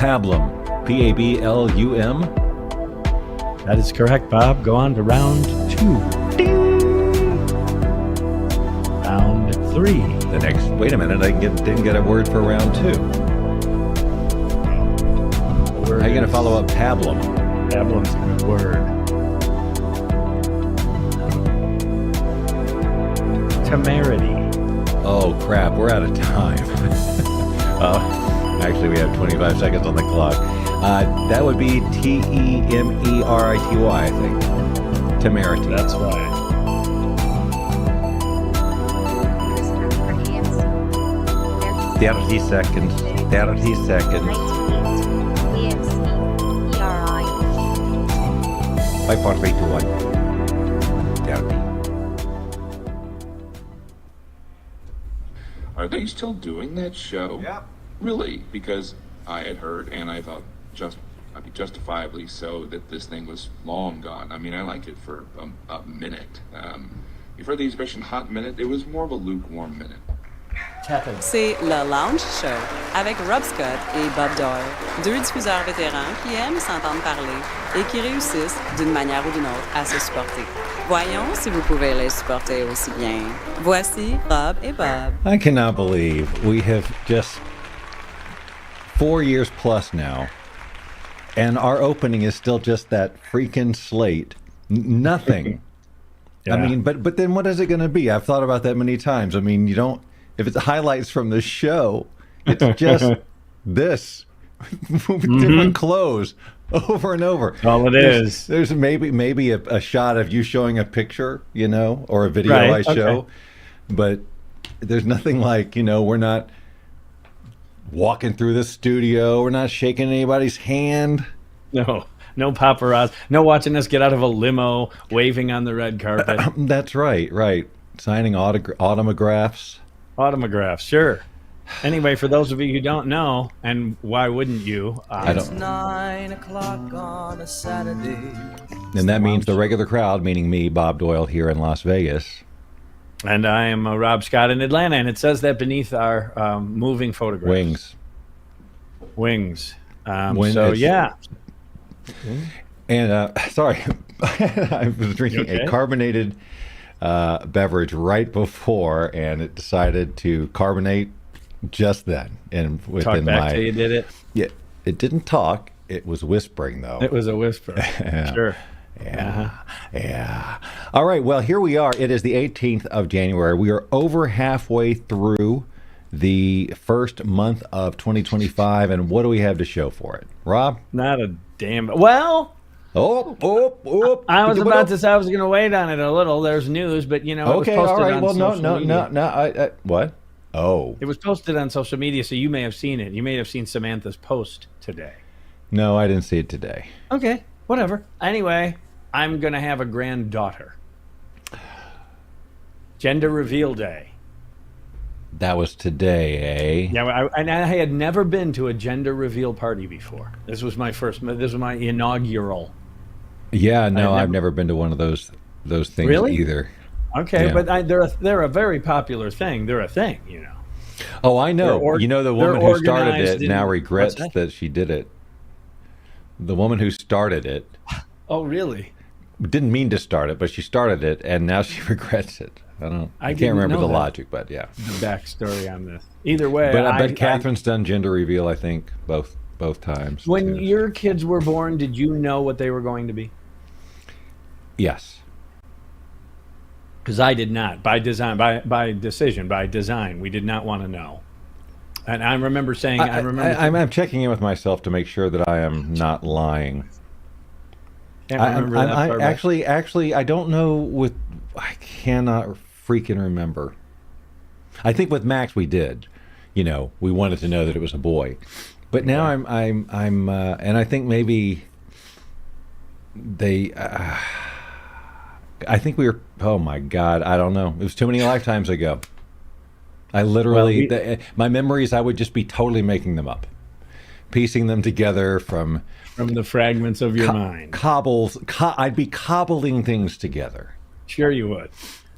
Pablum. Pablum. That is correct, Bob. Go on to round 2. Ding! Round 3. The next. Wait a minute. I didn't get a word for round 2. How are you going to follow up Pablum? Pablum's a good word. Temerity. Oh crap! We're out of time. Actually, we have 25 seconds on the clock. That would be Temerity, I think. Temerity. That's right. 30 seconds. 30 seconds. 5, 4, 3, 2, 1. 30. Are they still doing that show? Yeah. Really? Because I had heard, and I thought justifiably so, that this thing was long gone. I mean, I liked it for a minute. You've heard the expression hot minute? It was more of a lukewarm minute. C'est le Lounge Show avec Rob Scott et Bob Doyle, deux diffuseurs vétérans qui aiment s'entendre parler et qui réussissent d'une manière ou d'une autre à se supporter. Voyons si vous pouvez les supporter aussi bien. Voici Rob et Bob. I cannot believe we have just 4 years plus now, and our opening is still just that freaking slate. Nothing. Yeah. I mean, but then what is it going to be? I've thought about that many times. I mean, you don't. If it's highlights from the show, it's just this different clothes over and over. All it is. There's maybe a shot of you showing a picture, or a video I show, okay. But there's nothing like, we're not walking through the studio, we're not shaking anybody's hand. No paparazzi. No watching us get out of a limo, waving on the red carpet. That's right. Signing autographs. Autographs, sure. Anyway, for those of you who don't know, and why wouldn't you? It's 9 o'clock on a Saturday. And that means the regular crowd, meaning me, Bob Doyle, here in Las Vegas. And I am Rob Scott in Atlanta, and it says that beneath our moving photographs. Wings. Yeah. And, sorry, I was drinking a carbonated beverage right before, and it decided to carbonate just then. And within Till you did it? Yeah, it didn't talk. It was whispering, though. It was a whisper. Yeah. Sure. Yeah. Yeah. All right. Well, here we are. It is the 18th of January. We are over halfway through the first month of 2025. And what do we have to show for it? Rob? Not a damn. Well. I was about to say I was going to wait on it a little. There's news, but it was posted all right. on Well, social media. no. What? Oh. It was posted on social media, so you may have seen it. You may have seen Samantha's post today. No, I didn't see it today. Okay, whatever. Anyway, I'm going to have a granddaughter. Gender reveal day. That was today, eh? Yeah, I had never been to a gender reveal party before. This was my inaugural. Yeah, no, I've never been to one of those things either. Okay, Yeah. but they're a very popular thing. They're a thing, Oh, I know. The woman who started organized it now in- regrets what's that she did it. The woman who started it Oh, really? didn't mean to start it, but she started it, and now she regrets it. I can't didn't remember know the that. logic, but yeah. The backstory on this. Either way, But I bet Catherine's done gender reveal, I think, both times. When too. your kids were born, did you know what they were going to be? Yes. Because I did not. By design, by decision, by design, we did not want to know. And I remember saying, I'm checking in with myself to make sure that I am not lying. Can't remember that far back. Actually, I don't know. I cannot freaking remember. I think with Max we did. We wanted to know that it was a boy, but now I'm and I think maybe they. I think we were. Oh my God! I don't know. It was too many lifetimes ago. I literally, my memories. I would just be totally making them up, piecing them together from the fragments of your mind. I'd be cobbling things together. Sure, you would.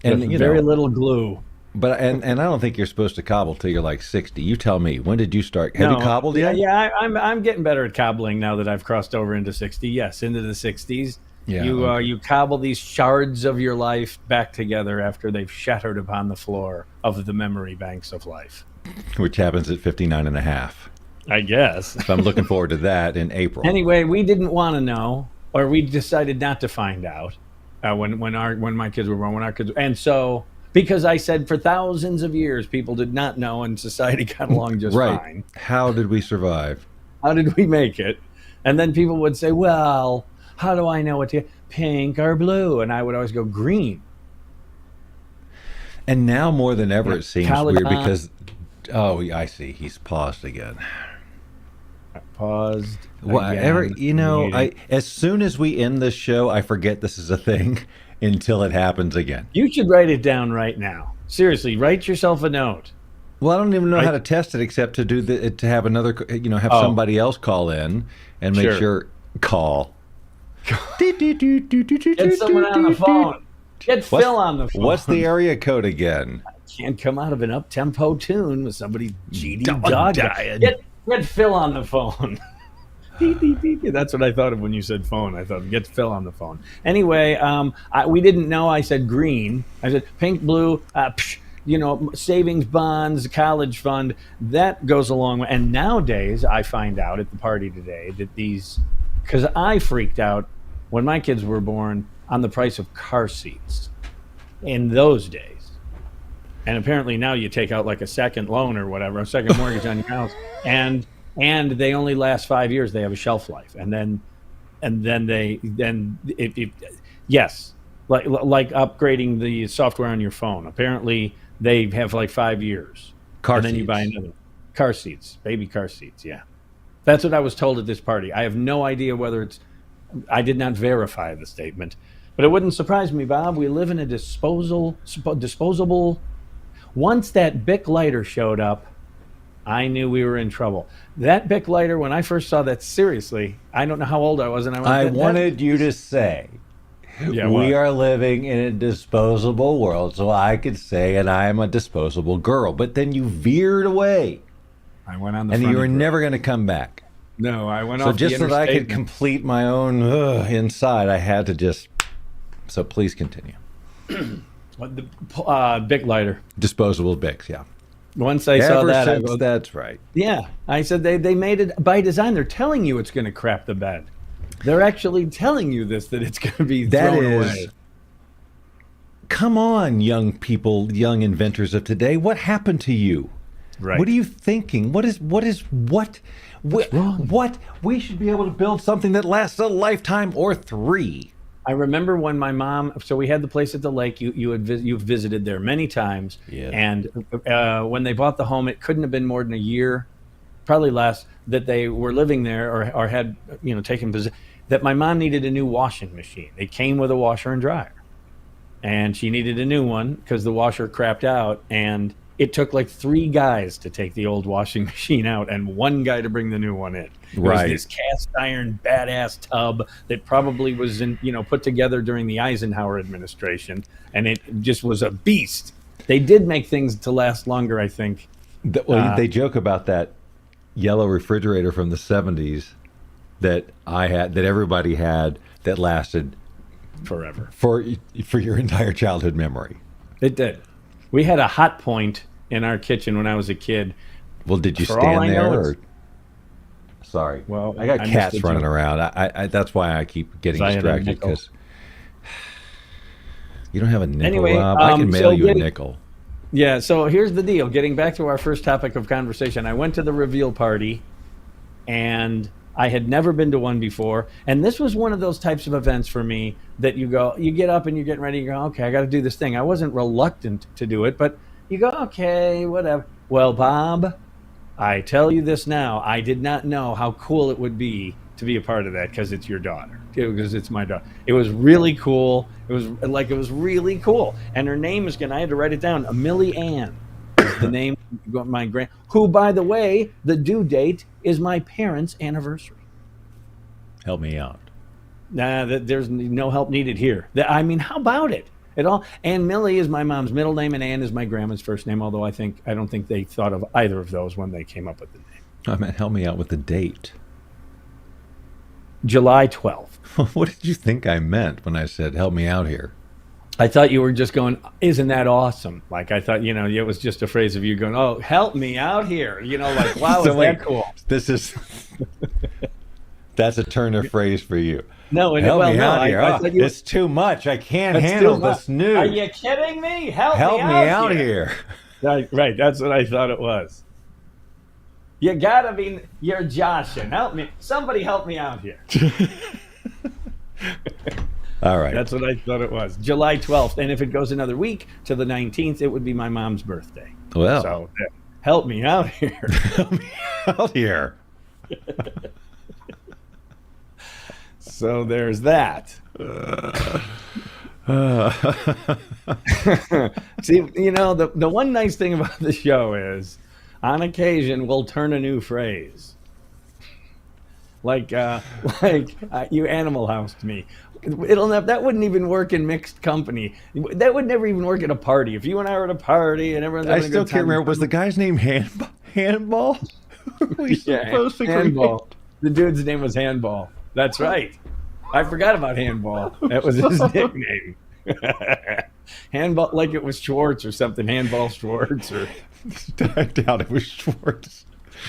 And With very little glue. But and I don't think you're supposed to cobble till you're like 60. You tell me. When did you start? Have you cobbled yet? Yeah, I'm getting better at cobbling now that I've crossed over into 60. Yes, into the 60s. Yeah, You cobble these shards of your life back together after they've shattered upon the floor of the memory banks of life. Which happens at 59 and a half. I guess. So I'm looking forward to that in April. Anyway, we didn't want to know, or we decided not to find out when my kids were born. And so. Because I said for thousands of years, people did not know, and society got along just fine. How did we survive? How did we make it? And then people would say, well, how do I know what to pink or blue? And I would always go green. And now more than ever, it seems College weird because, I see. He's paused again. Paused. Whatever, as soon as we end this show, I forget this is a thing. Until it happens again. You should write it down right now. Seriously, write yourself a note. Well, I don't even know how to test it except to do to have another, have somebody else call in and make sure call. Get someone on the phone. Get Phil on the phone. What's the area code again? I can't come out of an up-tempo tune with somebody GD dog dying. Get Phil on the phone. That's what I thought of when you said phone. I thought, get Phil on the phone. Anyway, we didn't know. I said green. I said pink, blue, savings bonds, college fund. That goes a long way. And nowadays, I find out at the party today that because I freaked out when my kids were born on the price of car seats in those days. And apparently now you take out like a second loan or whatever, a second mortgage on your house, and they only last 5 years. They have a shelf life, and then yes, like upgrading the software on your phone. Apparently, they have like 5 years. Car and seats. Then you buy another car seats, baby car seats. Yeah, that's what I was told at this party. I have no idea whether it's. I did not verify the statement, but it wouldn't surprise me, Bob. We live in a disposable. Once that Bic lighter showed up, I knew we were in trouble. That Bic lighter, when I first saw that, seriously, I don't know how old I was. And I wanted you to say, we are living in a disposable world, so I could say, and I am a disposable girl. But then you veered away. I went on the and you were never going to come back. No, I went off. So just so that I could complete my own inside, I had to just. So please continue. The Bic lighter. Disposable Bics, yeah. Once I saw that, I go, that's right. Yeah, I said they made it by design. They're telling you it's going to crap the bed. They're actually telling you that it's going to be thrown away. Come on, young people, young inventors of today. What happened to you? Right. What are you thinking? What's wrong? What? We should be able to build something that lasts a lifetime or 3. I remember when my mom. So we had the place at the lake. You've visited there many times. Yeah. And when they bought the home, it couldn't have been more than a year, probably less, that they were living there or had taken position. That my mom needed a new washing machine. It came with a washer and dryer, and she needed a new one because the washer crapped out. And it took like 3 guys to take the old washing machine out and 1 guy to bring the new one in. It was this cast iron badass tub that probably was put together during the Eisenhower administration, and it just was a beast. They did make things to last longer, I think. They joke about that yellow refrigerator from the 70s that I had, that everybody had, that lasted forever for your entire childhood memory. It did. We had a hot point in our kitchen when I was a kid. Well, did you stand there? Sorry. Well, I got cats running around. I that's why I keep getting distracted, because you don't have a nickel, anyway, Rob. I can mail you a nickel. Yeah, so here's the deal. Getting back to our first topic of conversation, I went to the reveal party, and I had never been to one before. And this was one of those types of events for me that you get up and you're getting ready. You go, okay, I got to do this thing. I wasn't reluctant to do it, but you go, okay, whatever. Well, Bob, I tell you this now, I did not know how cool it would be to be a part of that, because it's your daughter. Because it's my daughter. It was really cool. It was really cool. And her name is I had to write it down. Millie Ann is the name of my who, by the way, the due date is my parents' anniversary. Help me out. Nah, there's no help needed here. I mean, how about it? It all. Ann Millie is my mom's middle name, and Ann is my grandma's first name. Although I don't think they thought of either of those when they came up with the name. I meant, help me out with the date. July 12th. What did you think I meant when I said, help me out here? I thought you were just going, isn't that awesome? Like, I thought, it was just a phrase of you going, oh, help me out here. Like, wow, So is wait, that cool? That's a Turner phrase for you. No, Help me out here. I thought you It's too much. I can't It's handle too much. this news. Are you kidding me? Help Help me me out here. Right, that's what I thought it was. You gotta be, you're joshing. Help me. Somebody help me out here. All right. That's what I thought it was. July 12th. And if it goes another week to the 19th, it would be my mom's birthday. Well. So help me out here. Help me out here. So there's that. See, the one nice thing about the show is on occasion we'll turn a new phrase. Like you Animal Housed me. That wouldn't even work in mixed company. That would never even work at a party. If you and I were at a party and everyone's having I a still good can't time, remember. Was the guy's name Handball? Supposed to Handball. The dude's name was Handball. That's right. I forgot about Handball. That was his nickname. Handball, like it was Schwartz or something. Handball Schwartz or I doubt it was Schwartz.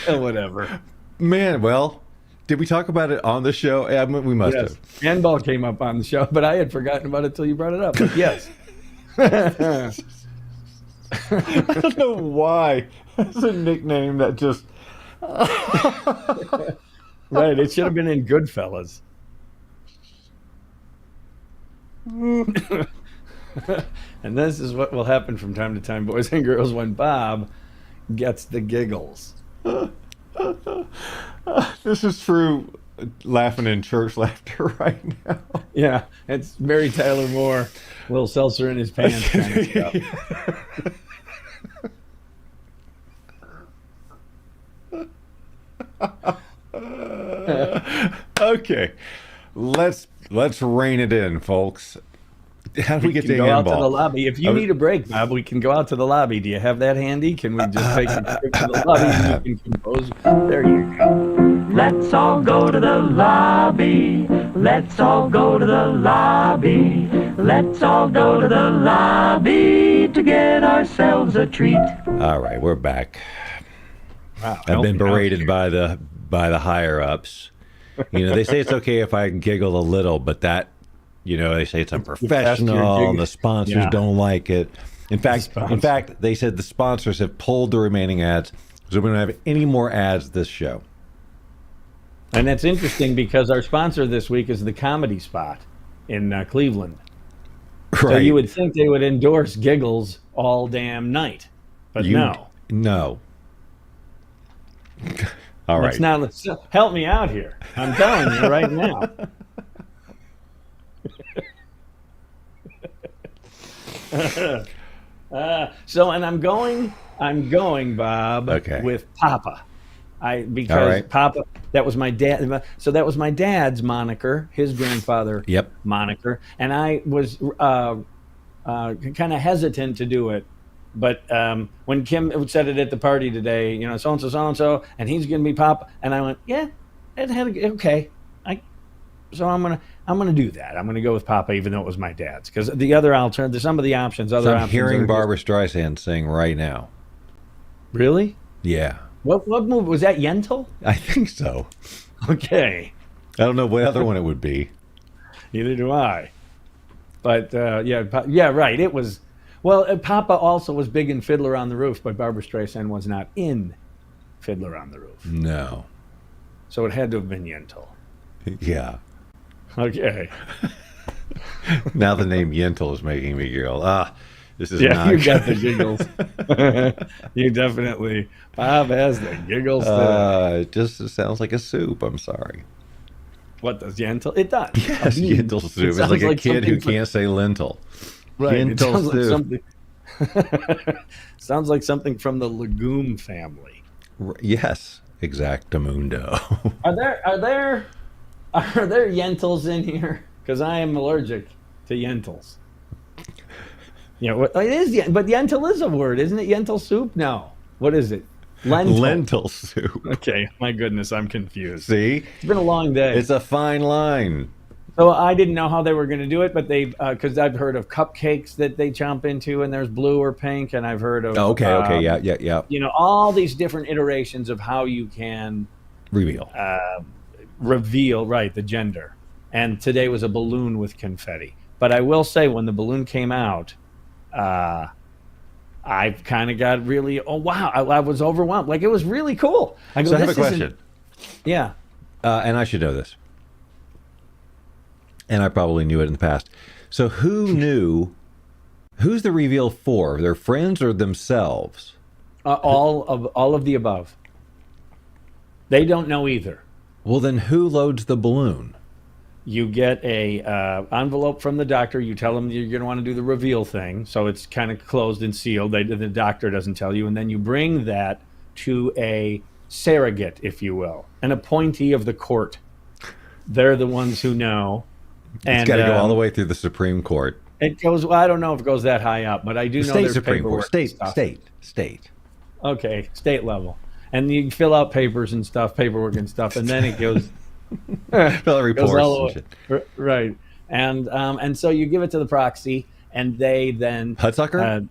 Whatever. Man, well, did we talk about it on the show? I mean, we must have. Handball came up on the show, but I had forgotten about it till you brought it up. But yes. I don't know why. That's a nickname that just... Right, it should have been in Goodfellas. And this is what will happen from time to time, boys and girls, when Bob gets the giggles. This is true laughing in church laughter right now. Yeah, it's Mary Tyler Moore, Will Seltzer in his pants kind of stuff. Okay, let's rein it in, folks. How do we get to go out to the Handball? lobby. If you need a break, Bob, we can go out to the lobby. Do you have that handy? Can we just take a trip to the lobby and you can compose? There you go. Let's all go to the lobby. Let's all go to the lobby. Let's all go to the lobby to get ourselves a treat. All right, we're back. Wow, I've been berated by the higher ups. They say it's okay if I giggle a little, but that, they say it's unprofessional and the sponsors don't like it. In fact, they said the sponsors have pulled the remaining ads, so we don't have any more ads this show. And that's interesting because our sponsor this week is the Comedy Spot in Cleveland. Right. So you would think they would endorse giggles all damn night, but no. No. All right. Let's help me out here. I'm telling you right now. And I'm going, Bob, with Papa. Because Papa, that was my dad. So that was my dad's moniker, his grandfather moniker. And I was kind of hesitant to do it. But when Kim said it at the party today, so-and-so, and he's going to be Papa. And I went, yeah, okay. So I'm gonna do that. I'm gonna go with Papa, even though it was my dad's, because the other alternative, some of the options, I'm hearing Barbara Streisand sing right now. Really? Yeah. What movie was that? Yentl? I think so. Okay. I don't know what other one it would be. Neither do I. But yeah, right. It was. Well, Papa also was big in Fiddler on the Roof, but Barbara Streisand was not in Fiddler on the Roof. No. So it had to have been Yentl. Yeah. Okay. Now the name Yentl is making me giggle. This is not you got the giggles. You definitely. Bob has the giggles. It just sounds like a soup. I'm sorry. What does Yentl? It does. Yes, Yentl soup. It's like a kid who can't say lentil. Right. Yentl soup. Sounds like something from the legume family. Yes, exactamundo. Are there Yentls in here? Because I am allergic to Yentls. You know, it is, but Yentl is a word, isn't it? Yentl soup? No. What is it? Lentil soup. Okay, my goodness, I'm confused. See? It's been a long day. It's a fine line. So I didn't know how they were going to do it, but they, because I've heard of cupcakes that they chomp into, and there's blue or pink, and I've heard of Okay, yeah. You know, all these different iterations of how you can Reveal. reveal, right, the gender. And today was a balloon with confetti. But I will say, when the balloon came out, I kind of got really, oh wow, I was overwhelmed. Like, it was really cool. I go, So I have a "This isn't-" question. Yeah. And I should know this. And I probably knew it in the past. So who's the reveal for? Their friends or themselves? All of the above. They don't know either. Well, then who loads the balloon? You get a envelope from the doctor. You tell them you're going to want to do the reveal thing, so it's kind of closed and sealed. The doctor doesn't tell you, and then you bring that to a surrogate, if you will, an appointee of the court. They're the ones who know. And It's got to go all the way through the Supreme Court. It goes. Well, I don't know if it goes that high up, but I do know State there's Supreme Court. paperwork and stuff. State. Okay, state level, and you fill out papers and stuff, paperwork and stuff, and then it goes. Fill out reports Goes all and the shit. way. Right, and so you give it to the proxy, and they then Hudsucker?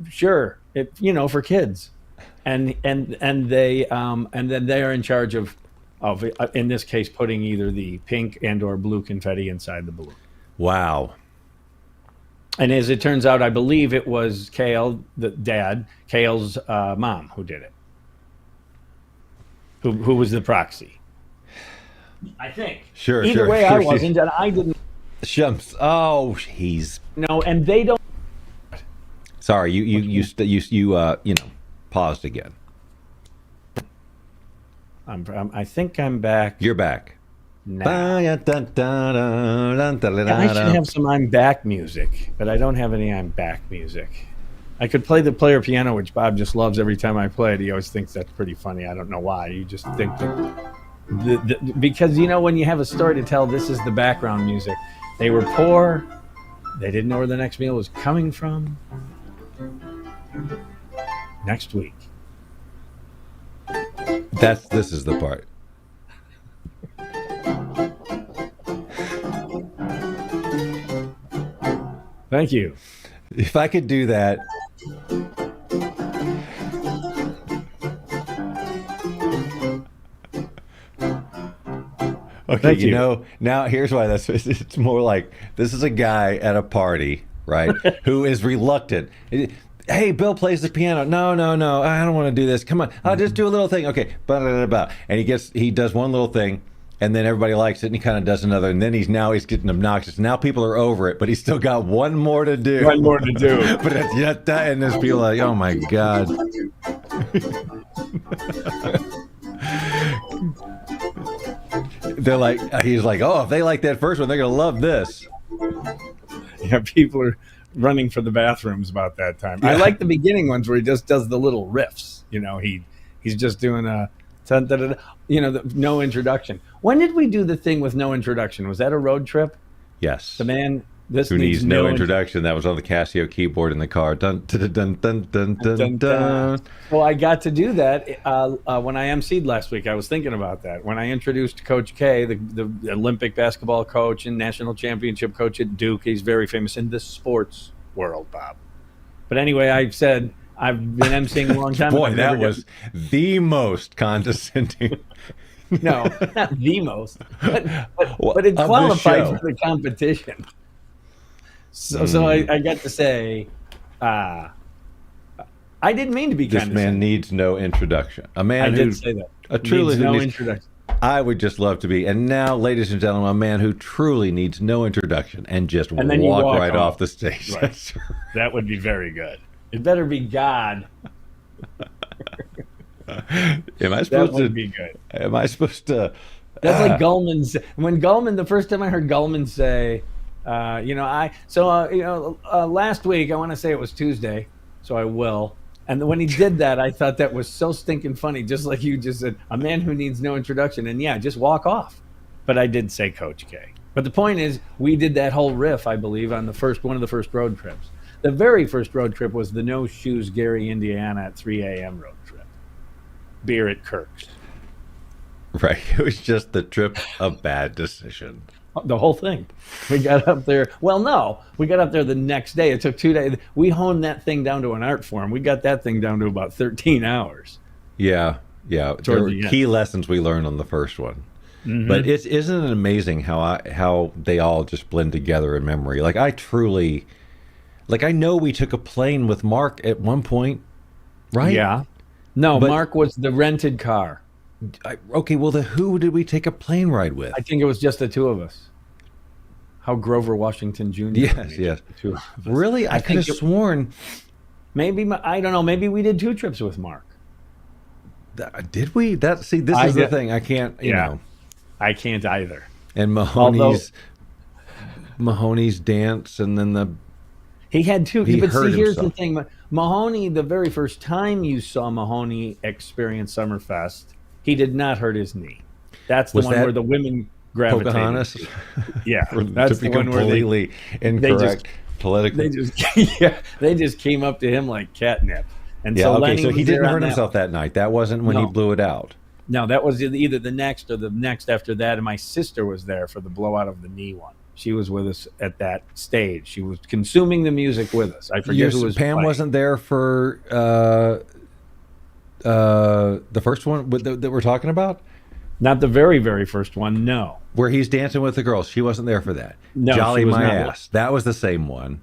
Sure, for kids, and then they are in charge of in this case putting either the pink and or blue confetti inside the balloon. Wow. And as it turns out, I believe it was Kale, the dad, Kale's mom, who did it. Who was the proxy? I think. Sure. Either way, I wasn't, and I didn't Shums. Oh, he's. know. And they don't. Sorry, you paused again. I think I'm back. You're back. Now. I I should have some I'm back music, but I don't have any I'm back music. I could play the player piano, which Bob just loves every time I play it. He always thinks that's pretty funny. I don't know why. You just think that because when you have a story to tell, this is the background music. They were poor. They didn't know where the next meal was coming from. Next week. This is the part. Thank you. If I could do that. Okay, Thank you. Now here's why it's more like this is a guy at a party, right, who is reluctant. Hey, Bill plays the piano. No, I don't want to do this. Come on, I'll just do a little thing. Okay, and he does one little thing, and then everybody likes it, and he kind of does another, and then he's getting obnoxious. Now people are over it, but he's still got one more to do. One more to do. But it's yet that, and there's people like, oh my god. They're like, he's like, oh, if they like that first one, they're gonna love this. Yeah, people are running for the bathrooms about that time. I like the beginning ones where he just does the little riffs. He's just doing a, no introduction. When did we do the thing with no introduction? Was that a road trip? Yes. The man. This who needs no introduction. That was on the Casio keyboard in the car. Dun dun dun dun dun dun dun. Well, I got to do that when I emceed last week. I was thinking about that when I introduced Coach K, the Olympic basketball coach and national championship coach at Duke. He's very famous in the sports world, Bob. But anyway, I said I've been emceeing a long time. Boy, that was the most condescending. No, not the most, but it qualified for the competition. So I got to say, I didn't mean to be this condescending. man needs no introduction. A man I who did say that. A truly needs no needs, introduction. I would just love to be. And now, ladies and gentlemen, a man who truly needs no introduction and just And then walk you walk right off. off the stage. Right. That would be very good. It better be God. Am I That supposed would to? be good. Am I supposed to? That's like Gulman. When Gulman, the first time I heard Gulman say, last week, I want to say it was Tuesday, so I will. And when he did that, I thought that was so stinking funny, just like you just said, a man who needs no introduction. And yeah, just walk off. But I did say Coach K. But the point is, we did that whole riff, I believe, on one of the first road trips. The very first road trip was the No Shoes Gary, Indiana at 3 a.m. road trip. Beer at Kirk's. Right. It was just the trip of bad decision. The whole thing. We got up there. Well, no, we got up there the next day. It took 2 days. We honed that thing down to an art form. We got that thing down to about 13 hours. Yeah. Yeah. There were the end. key lessons we learned on the first one. Mm-hmm. But isn't it amazing how they all just blend together in memory? Like I know we took a plane with Mark at one point, right? Yeah. No, But- Mark was the rented car. Okay, well, who did we take a plane ride with? I think it was just the two of us. How Grover Washington Jr. Yes, yes. The two of us. Really? I could have sworn. Maybe, I don't know, maybe we did 2 trips with Mark. Did we? This is the thing. I can't, you know. I can't either. And Mahoney's dance, and then He had 2. He But hurt see, here's the himself. thing. Mahoney, the very first time you saw Mahoney experience Summerfest, he did not hurt his knee. That's the Was one that where the women gravitated. Pocahontas. Yeah, to that's be the one where completely incorrect politically. they just came up to him like catnip. And Yeah, so okay, Lenny so was he there didn't on hurt that himself that night. That wasn't when he No. blew it out. No, that was either the next or the next after that. And my sister was there for the blowout of the knee one. She was with us at that stage. She was consuming the music with us. I forget who was Pam playing. wasn't there for the first one that we're talking about, Not the very, very first one, no. where he's dancing with the girls. She wasn't there for that. No, Jolly she was My not. Ass. That was the same one.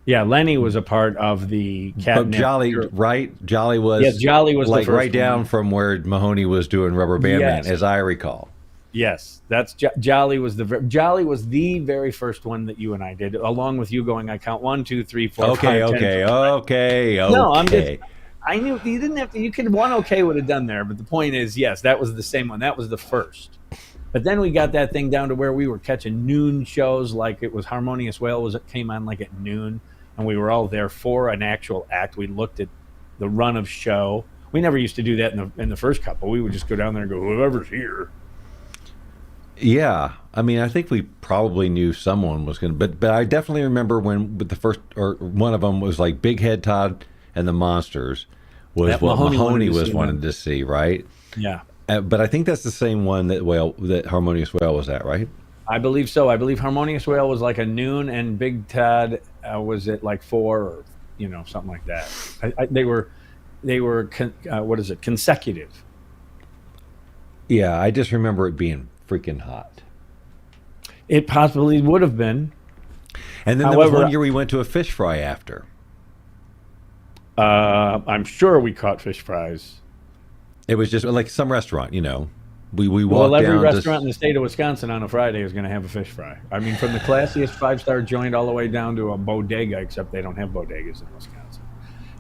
Yeah, Lenny was a part of the But catnip. Jolly, right? Jolly was. Yes, Jolly was the like first right down one. from where Mahoney was doing Rubber Band Yes. Man, as I recall. Yes, that's Jolly was the very first one that you and I did, along with you going. I count 1, 2, 3, 4. Okay, 5, 10. okay. No, I'm just. I knew you didn't have to. You could one okay would have done there, but the point is, yes, that was the same one. That was the first. But then we got that thing down to where we were catching noon shows, like it was Harmonious Whale came on like at noon, and we were all there for an actual act. We looked at the run of show. We never used to do that in the first couple. We would just go down there and go, whoever's here. Yeah, I mean, I think we probably knew someone was going to, but I definitely remember when with the first or one of them was like Big Head Todd and the Monsters was That what Mahoney Mahoney wanted to was see wanting them. to see, right? Yeah. But I think that's the same one that Harmonious Whale was at, right? I believe so. I believe Harmonious Whale was like a noon, and Big Todd was at like 4, or something like that. They were consecutive. Yeah, I just remember it being freaking hot. It possibly would have been. And then there was However, one year we went to a fish fry after. I'm sure we caught fish fries. It was just like some restaurant, We walked Well, every down restaurant in the state of Wisconsin on a Friday is going to have a fish fry. I mean, from the classiest 5-star joint all the way down to a bodega, except they don't have bodegas in Wisconsin.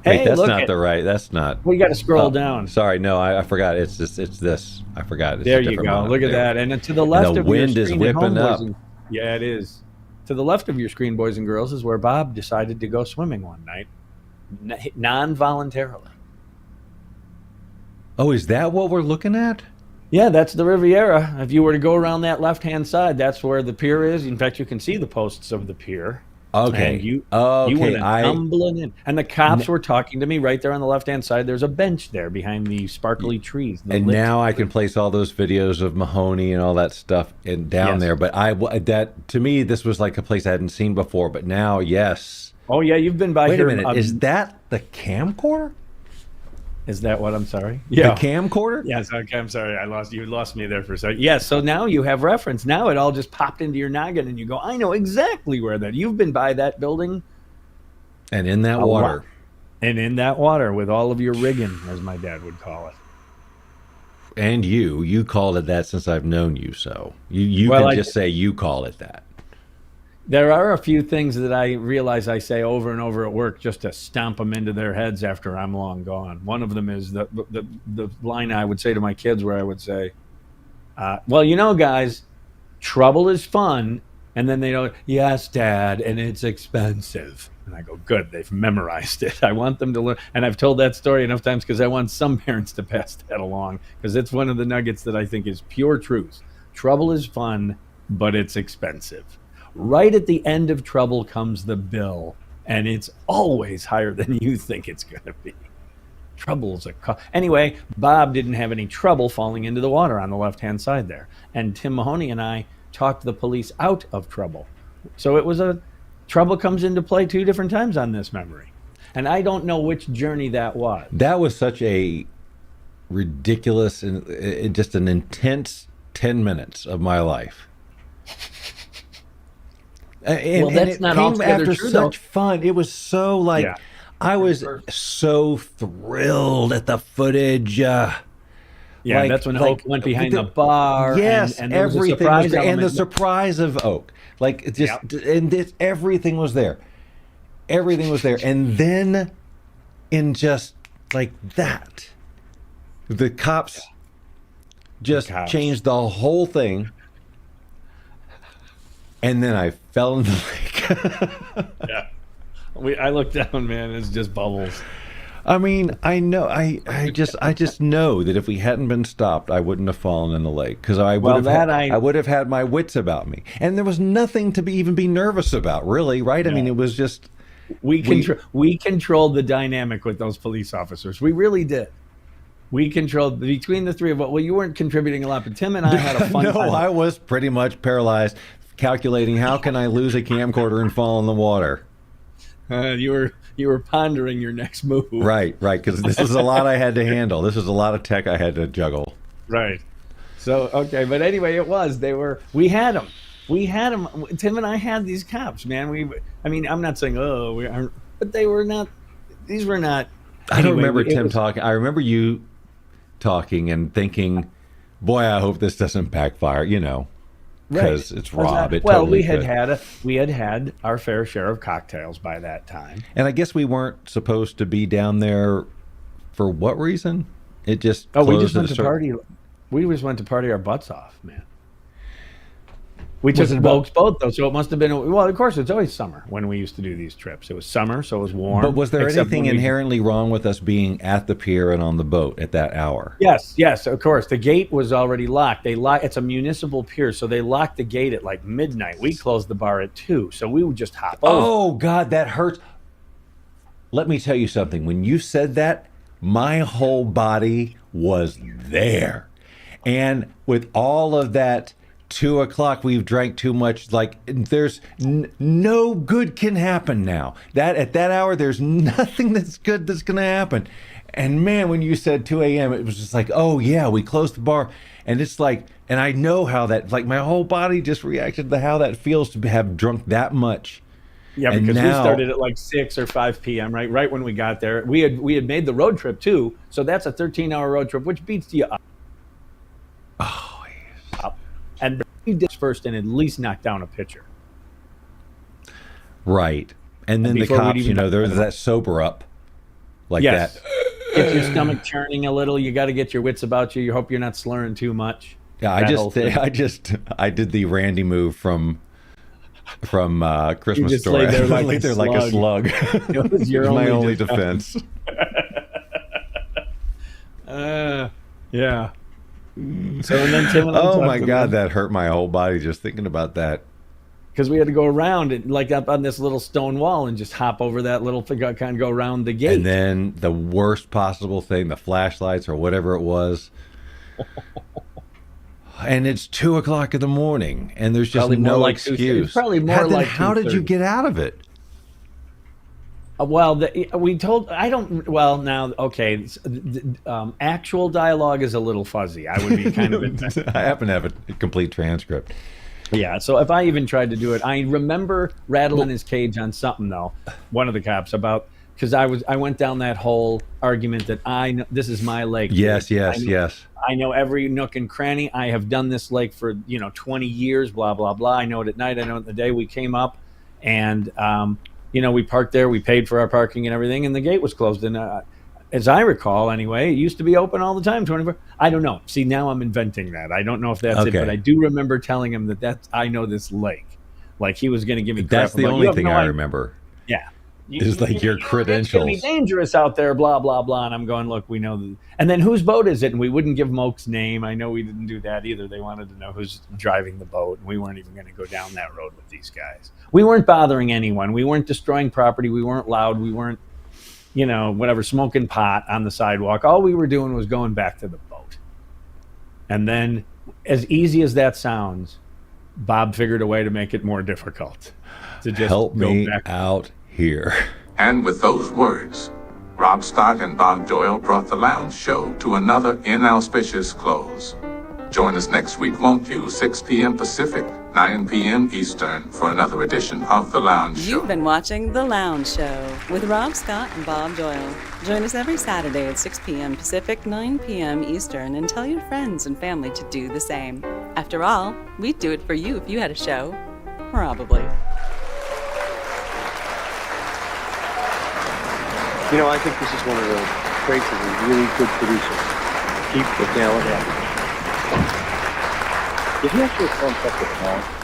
Wait, that's look not at- the right. That's not. We got to scroll Oh, down. Sorry, no, I forgot. It's this. I forgot. It's a There you different go. one Look up at there. that. And then to the left the of wind your is screen at home, whipping up. boys and- yeah, it is. To the left of your screen, boys and girls, is where Bob decided to go swimming one night, non-voluntarily. Oh, is that what we're looking at? Yeah, that's the Riviera. If you were to go around that left-hand side, that's where the pier is. In fact, you can see the posts of the pier. Okay. And you okay. went tumbling in. And the cops were talking to me right there on the left-hand side. There's a bench there behind the sparkly trees. the And lit- now I can place all those videos of Mahoney and all that stuff down Yes. there. But that to me, this was like a place I hadn't seen before. But now, yes. Oh, yeah, you've been by Wait here. a minute. Is that the camcorder? Is that what I'm sorry? The camcorder? Yes, okay, I'm sorry. You lost me there for a second. Yes, so now you have reference. Now it all just popped into your noggin and you go, I know exactly where that. You've been by that building And in that A water. lot. And in that water with all of your rigging, as my dad would call it. And you called it that since I've known you. So you Well, can I- just say you call it that. There are a few things that I realize I say over and over at work just to stomp them into their heads after I'm long gone. One of them is the line I would say to my kids where I would say, well, guys, trouble is fun. And then they go, yes, Dad, and it's expensive. And I go, good, they've memorized it. I want them to learn. And I've told that story enough times because I want some parents to pass that along because it's one of the nuggets that I think is pure truth. Trouble is fun, but it's expensive. Right at the end of trouble comes the bill, and it's always higher than you think it's going to be. Trouble's anyway. Bob didn't have any trouble falling into the water on the left-hand side there, and Tim Mahoney and I talked the police out of trouble. So it was trouble comes into play 2 different times on this memory, and I don't know which journey that was. That was such a ridiculous and just an intense 10 minutes of my life. And that's it not came altogether after true, such though. fun. It was so like Yeah. I was so thrilled at the footage. Yeah, that's when Oak went behind the bar. Yes, and there was a everything surprise was there, and the element. surprise of Oak, like it just, and this, everything was there. Everything was there, and then, in just like that, the cops just changed the whole thing, and then I fell in the lake. Yeah. I looked down, man. It's just bubbles. I mean, I know. I just know that if we hadn't been stopped, I wouldn't have fallen in the lake because I would have had my wits about me, and there was nothing to even be nervous about, really, right? I mean, it was just we controlled the dynamic with those police officers. We really did. We controlled between the three of us. Well, you weren't contributing a lot, but Tim and I had a fun time. No, I was pretty much paralyzed, calculating how can I lose a camcorder and fall in the water. You were pondering your next move. Right, because this is a lot I had to handle. This is a lot of tech I had to juggle. Right. So, okay, but anyway, we had them. Tim and I had these cops, man. I'm not saying, we aren't, but these were not. I don't remember Tim talking. I remember you talking and thinking, boy, I hope this doesn't backfire, because it's Rob. We had had our fair share of cocktails by that time, and I guess we weren't supposed to be down there for what reason? It just we just went to party. We just went to party our butts off, man. We took Oak's boat though, so it must have been. Well, of course, it's always summer when we used to do these trips. It was summer, so it was warm. But was there anything inherently wrong with us being at the pier and on the boat at that hour? Yes, of course. The gate was already locked. It's a municipal pier, so they locked the gate at like midnight. We closed the bar at 2, so we would just hop over. Oh God, that hurts. Let me tell you something. When you said that, my whole body was there, and with all of that. 2 o'clock, we've drank too much. Like there's no good can happen now. That at that hour, there's nothing that's good that's going to happen. And man, when you said 2 a.m., it was just like, oh yeah, we closed the bar, and it's like, and I know how that, like my whole body just reacted to how that feels to have drunk that much. Yeah, because we started at like 6 or 5 p.m. Right when we got there. We had made the road trip too, so that's a 13-hour road trip, which beats you up. Oh. And we did first and at least knock down a pitcher. Right. And then the cops, there's that sober up like that. Get your stomach churning a little. You got to get your wits about you. You hope you're not slurring too much. Yeah, I did the Randy move from Christmas Story. Lay there like, laid there like a slug. It was your my only defense. Yeah. So and then Tim and I oh my God, that hurt my whole body just thinking about that. Because we had to go around it, like up on this little stone wall, and just hop over that little thing, kind of go around the gate. And then the worst possible thing, the flashlights or whatever it was. And it's 2 o'clock in the morning, and there's just no excuse. Probably more like. How did you get out of it? Well, actual dialogue is a little fuzzy. I would be kind of. I happen to have a complete transcript. Yeah, so if I even tried to do it, I remember rattling his cage on something though. One of the cops because I went down that whole argument that this is my lake. Yes. I know every nook and cranny. I have done this lake for 20 years. Blah blah blah. I know it at night. I know it in the day. We came up, and we parked there. We paid for our parking and everything, and the gate was closed. And as I recall, anyway, it used to be open all the time, 24. I don't know. See, now I'm inventing that. I don't know if that's it, but I do remember telling him I know this lake. Like he was going to give me crap. That's the only thing I remember. Yeah. Is like your It's going to be credentials. dangerous out there, blah, blah, blah. And I'm going, look, we know. And then whose boat is it? And we wouldn't give Moke's name. I know we didn't do that either. They wanted to know who's driving the boat. And we weren't even going to go down that road with these guys. We weren't bothering anyone. We weren't destroying property. We weren't loud. We weren't, whatever, smoking pot on the sidewalk. All we were doing was going back to the boat. And then, as easy as that sounds, Bob figured a way to make it more difficult. To just Help go me back. out here. And with those words, Rob Scott and Bob Doyle brought the Lounge Show to another inauspicious close. Join us next week, won't you? 6 p.m. Pacific, 9 p.m. Eastern, for another edition of The Lounge Show. You've been watching The Lounge Show with Rob Scott and Bob Doyle. Join us every Saturday at 6 p.m. Pacific, 9 p.m. Eastern, and tell your friends and family to do the same. After all, we'd do it for you if you had a show. Probably. I think this is one of the traits of a really good producer. Keep the talent happy. Did he actually come up with the song?